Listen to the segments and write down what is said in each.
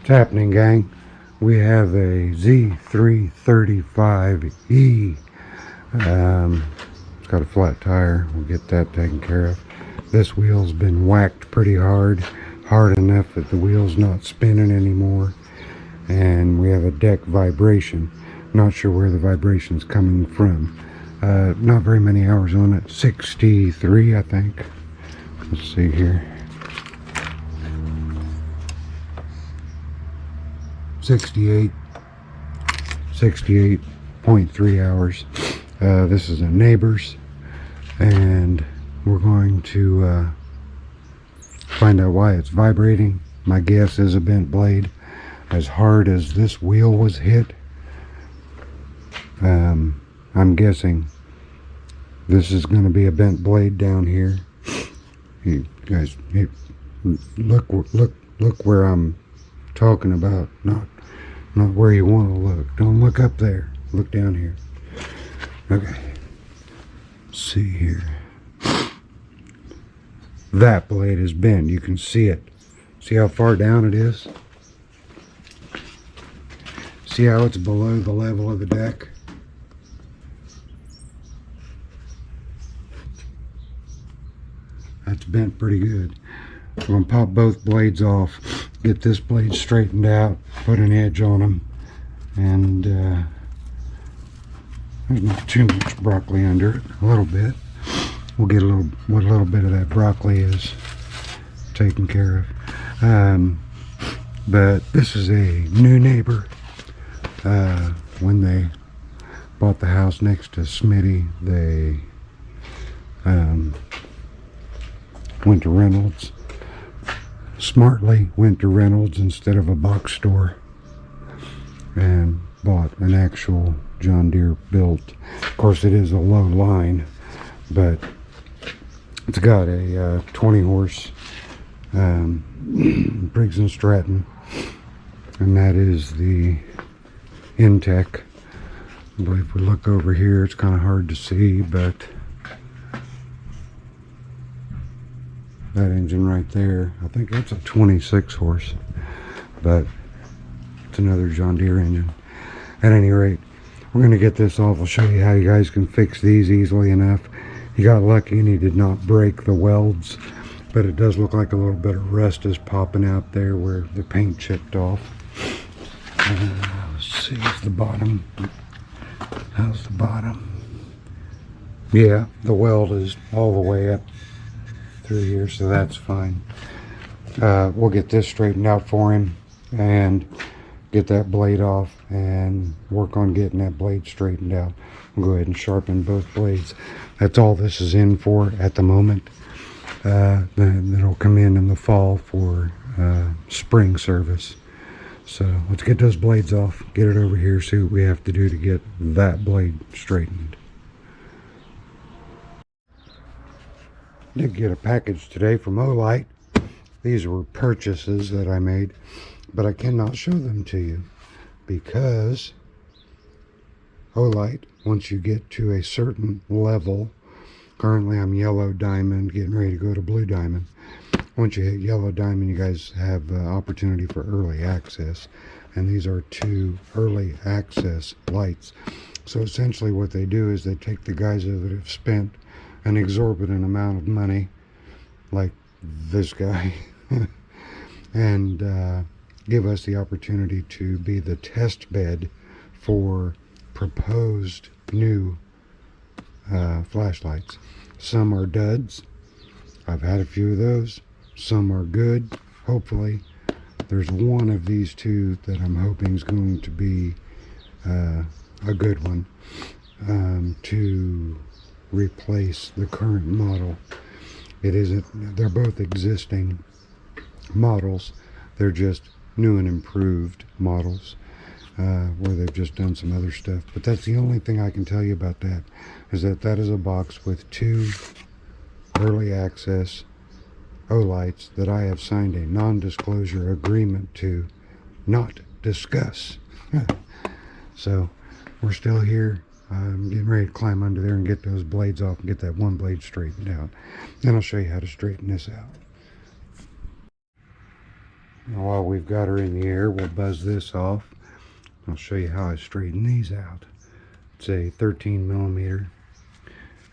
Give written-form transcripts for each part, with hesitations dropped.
What's happening, gang? We have a Z335E. It's got a flat tire. We'll get that taken care of. This wheel's been whacked pretty hard enough that the wheel's not spinning anymore. And we have a deck vibration. Not sure where the vibration's coming from. Not very many hours on it. 63, I think. Let's see here. 68.3 hours. This is a neighbor's, and we're going to find out why it's vibrating. My guess is a bent blade. As hard as this wheel was hit, I'm guessing this is going to be a bent blade down here. You guys, look where I'm talking about, not where you want to look. Don't look up there, look down here. Okay, let's see here. That blade is bent. You can see it. See how far down it is? See how it's below the level of the deck? That's bent pretty good. I'm going to pop both blades off, get this blade straightened out, put an edge on them, and there's not too much broccoli under it. A little bit. We'll get what a little bit of that broccoli is taken care of. But this is a new neighbor. When they bought the house next to Smitty, they went to Reynolds. Smartly went to Reynolds instead of a box store and bought an actual John Deere built. Of course, it is a low line, but it's got a 20 horse Briggs & Stratton, and that is the Intech. I believe if we look over here, it's kind of hard to see, but that engine right there, I think that's a 26 horse, but it's another John Deere engine. At any rate, we're going to get this off. I'll show you how you guys can fix these easily enough. He got lucky and he did not break the welds, but it does look like a little bit of rust is popping out there where the paint chipped off. Let's see, how's the bottom? How's the bottom? Yeah, the weld is all the way up through here, so that's fine. We'll get this straightened out for him and get that blade off and work on getting that blade straightened out. We'll go ahead and sharpen both blades. That's all this is in for at the moment. Then it'll come in the fall for spring service. So let's get those blades off, get it over here, see what we have to do to get that blade straightened. Did get a package today from Olight. These were purchases that I made, but I cannot show them to you because Olight, once you get to a certain level, currently I'm yellow diamond, getting ready to go to blue diamond. Once you hit yellow diamond, you guys have opportunity for early access, and these are 2 early access lights. So essentially what they do is they take the guys that have spent an exorbitant amount of money, like this guy, and give us the opportunity to be the test bed for proposed new flashlights. Some are duds. I've had a few of those. Some are good. Hopefully there's one of these 2 that I'm hoping is going to be a good one to replace the current model. It isn't, they're both existing models, they're just new and improved models, where they've just done some other stuff. But that's the only thing I can tell you about that, is that that is a box with 2 early access Olights that I have signed a non-disclosure agreement to not discuss. So we're still here. I'm getting ready to climb under there and get those blades off and get that one blade straightened out. Then I'll show you how to straighten this out. Now, while we've got her in the air, we'll buzz this off. I'll show you how I straighten these out. It's a 13 millimeter,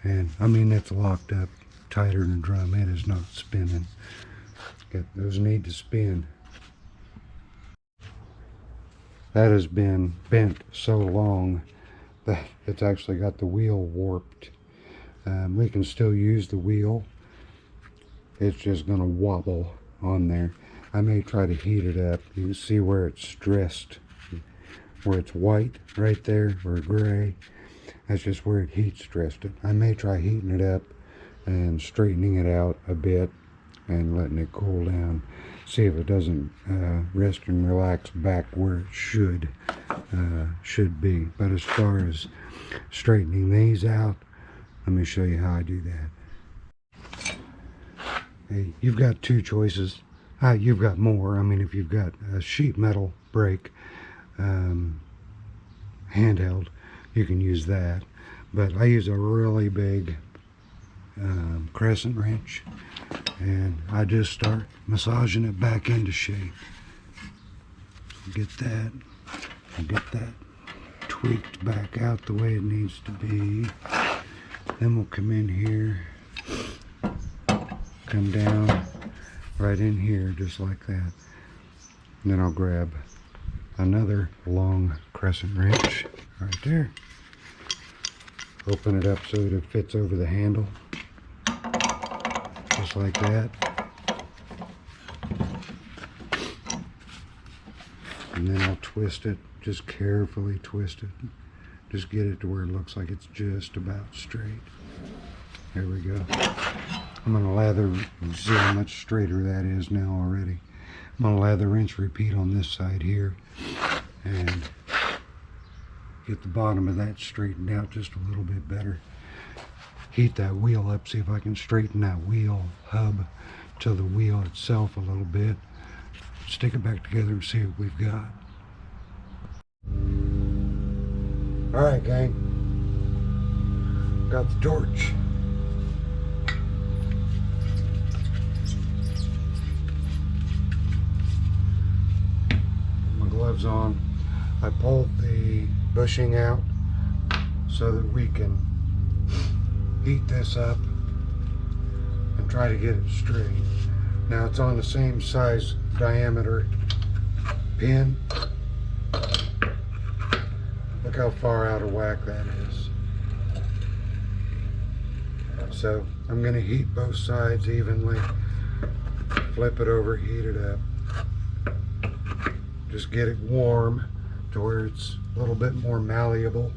and I mean it's locked up tighter than a drum. It is not spinning. Those need to spin. That has been bent so long that it's actually got the wheel warped. We can still use the wheel. It's just going to wobble on there. I may try to heat it up. You can see where it's stressed, where it's white right there, or gray. That's just where it heat stressed it. I may try heating it up and straightening it out a bit and letting it cool down. See if it doesn't rest and relax back where it should be. But as far as straightening these out, let me show you how I do that. Hey, you've got two choices. You've got more. I mean, if you've got a sheet metal brake handheld, you can use that. But I use a really big crescent wrench, and I just start massaging it back into shape. Get that tweaked back out the way it needs to be. Then we'll come in here, come down right in here just like that. And then I'll grab another long crescent wrench right there. Open it up so that it fits over the handle. Just like that. And then I'll twist it, just carefully twist it. Just get it to where it looks like it's just about straight. There we go. I'm gonna lather, see how much straighter that is now already. I'm gonna lather rinse repeat on this side here and get the bottom of that straightened out just a little bit better. Heat that wheel up, see if I can straighten that wheel hub to the wheel itself a little bit. Stick it back together and see what we've got. All right, gang. Got the torch. My gloves on. I pulled the bushing out so that we can heat this up and try to get it straight. Now it's on the same size diameter pin. Look how far out of whack that is. So I'm going to heat both sides evenly, flip it over, heat it up. Just get it warm to where it's a little bit more malleable.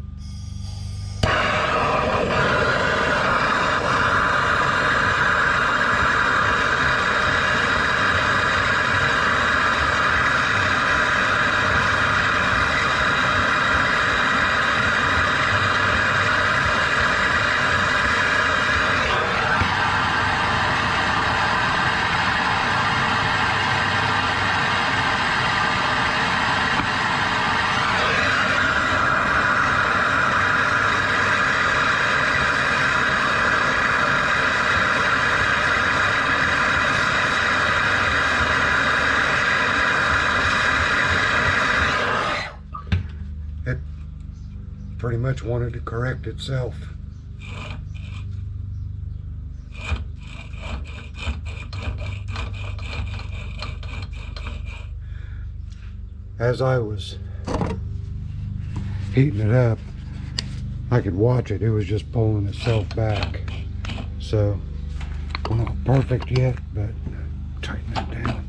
It pretty much wanted to correct itself. As I was heating it up, I could watch it. It was just pulling itself back. So, we're not perfect yet, but tighten that down.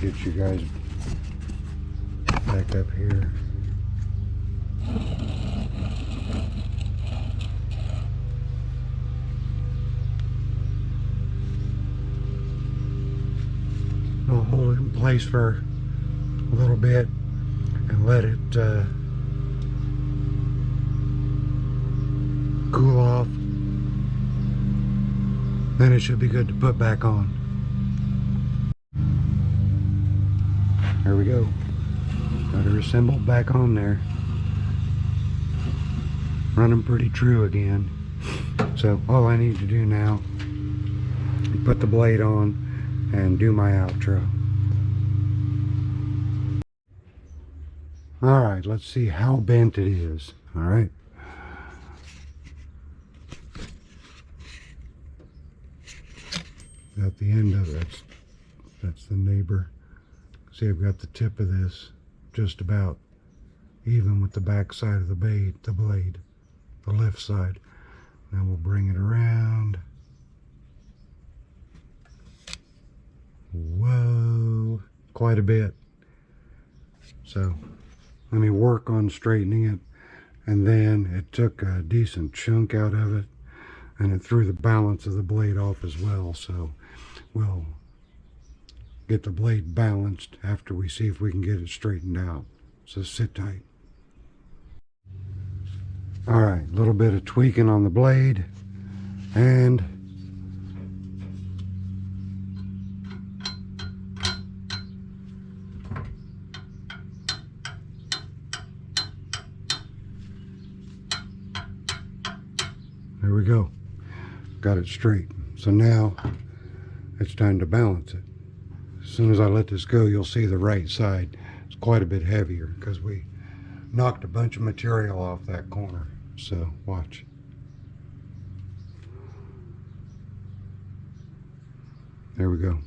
Get you guys back up here. I'll hold it in place for a little bit and let it cool off. Then it should be good to put back on. There we go. Got her assembled back on there. Running pretty true again. So all I need to do now is put the blade on and do my outro. All right, let's see how bent it is. All right. At the end of it, that's the neighbor. See, I've got the tip of this just about even with the back side of the blade, the left side. Now we'll bring it around. Whoa, quite a bit. So let me work on straightening it. And then it took a decent chunk out of it, and it threw the balance of the blade off as well. So we'll get the blade balanced after we see if we can get it straightened out. So sit tight. All right, a little bit of tweaking on the blade, and there we go. Got it straight. So now it's time to balance it. As soon as I let this go, you'll see the right side is quite a bit heavier because we knocked a bunch of material off that corner. So watch. There we go.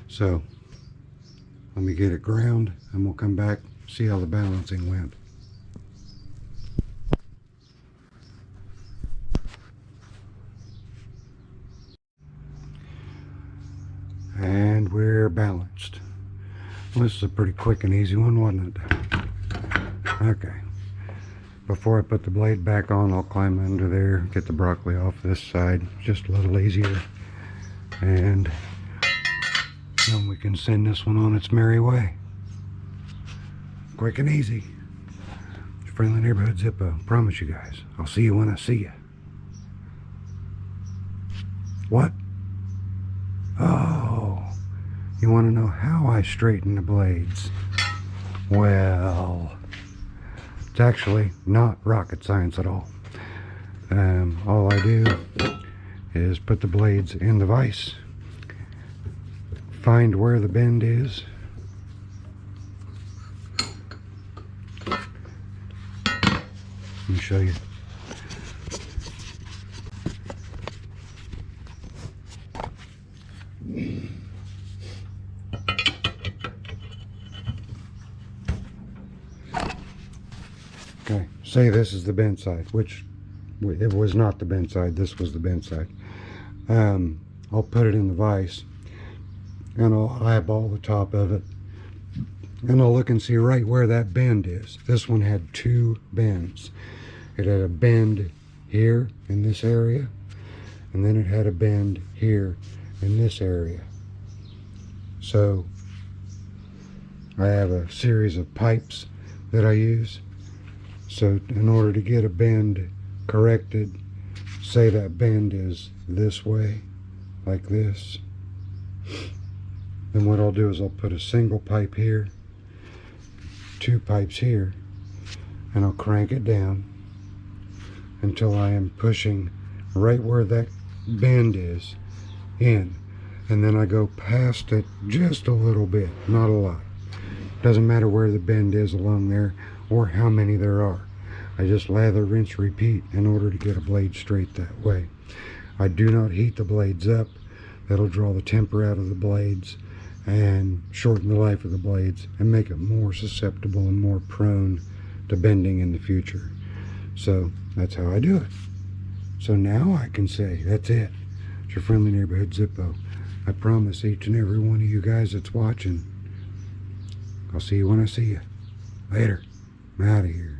So let me get it ground and we'll come back, see how the balancing went. And we're balanced. Well, this is a pretty quick and easy one, wasn't it? Okay. Before I put the blade back on, I'll climb under there, get the broccoli off this side, just a little easier. And then we can send this one on its merry way. Quick and easy. Your friendly neighborhood Zippo. Promise you guys, I'll see you when I see you. What? Oh, you want to know how I straighten the blades? Well, it's actually not rocket science at all. All I do is put the blades in the vise, find where the bend is, let me show you. Okay, say this is the bent side, which it was not the bent side, this was the bent side. I'll put it in the vise and I'll eyeball the top of it and I'll look and see right where that bend is. This one had two bends. It had a bend here in this area, and then it had a bend here in this area. So I have a series of pipes that I use. So in order to get a bend corrected, say that bend is this way, like this, then what I'll do is I'll put a single pipe here, two pipes here, and I'll crank it down until I am pushing right where that bend is in, and then I go past it just a little bit, not a lot. Doesn't matter where the bend is along there or how many there are. I just lather, rinse, repeat in order to get a blade straight that way. I do not heat the blades up. That'll draw the temper out of the blades and shorten the life of the blades and make it more susceptible and more prone to bending in the future. So that's how I do it. So now I can say, that's it. It's your friendly neighborhood Zippo. I promise each and every one of you guys that's watching, I'll see you when I see you. Later. I'm out of here.